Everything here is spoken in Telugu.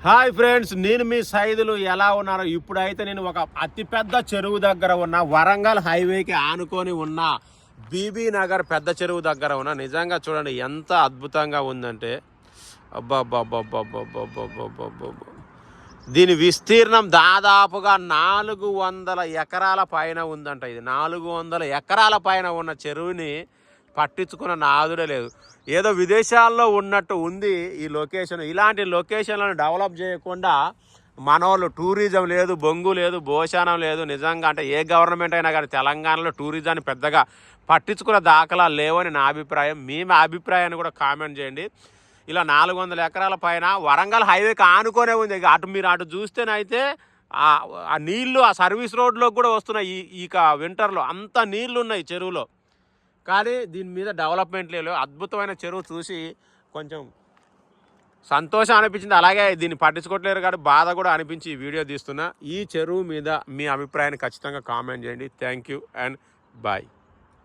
హాయ్ ఫ్రెండ్స్, నేను మీ సైదులు ఎలా ఉన్నారు? ఇప్పుడైతే నేను ఒక అతిపెద్ద చెరువు దగ్గర ఉన్న వరంగల్ హైవేకి ఆనుకొని ఉన్న బీబీ నగర్ పెద్ద చెరువు దగ్గర ఉన్న నిజంగా చూడండి ఎంత అద్భుతంగా ఉందంటే అబ్బబ్బబ్బబ్బబ్బబ్బబ్బబ్బబ్బబ్బ. దీని విస్తీర్ణం దాదాపుగా 400 ఎకరాల పైన ఉందంట. ఇది 400 ఎకరాల పైన ఉన్న చెరువుని పట్టించుకున్న నాదుడే లేదు. ఏదో విదేశాల్లో ఉన్నట్టు ఉంది ఈ లొకేషన్. ఇలాంటి లొకేషన్లను డెవలప్ చేయకుండా మనోళ్ళు టూరిజం లేదు, బొంగు లేదు, భోషానం లేదు. నిజంగా అంటే ఏ గవర్నమెంట్ అయినా కానీ తెలంగాణలో టూరిజాన్ని పెద్దగా పట్టించుకున్న దాఖలాలు లేవని నా అభిప్రాయం. మీ అభిప్రాయాన్ని కూడా కామెంట్ చేయండి. ఇలా 400 ఎకరాల పైన వరంగల్ హైవేకి ఆనుకొనే ఉంది. మీరు అటు చూస్తేనైతే ఆ నీళ్లు ఆ సర్వీస్ రోడ్లోకి కూడా వస్తున్నాయి. ఇక వింటర్లో అంత నీళ్లు ఉన్నాయి చెరువులో, కానీ దీని మీద డెవలప్మెంట్ లేదు. అద్భుతమైన చెరువు చూసి కొంచెం సంతోషం అనిపించింది, అలాగే దీన్ని పట్టించుకోవట్లేరు కాబట్టి బాధ కూడా అనిపించి ఈ వీడియో తీస్తున్నా. ఈ చెరువు మీద మీ అభిప్రాయాన్ని ఖచ్చితంగా కామెంట్ చేయండి. Thank you and bye.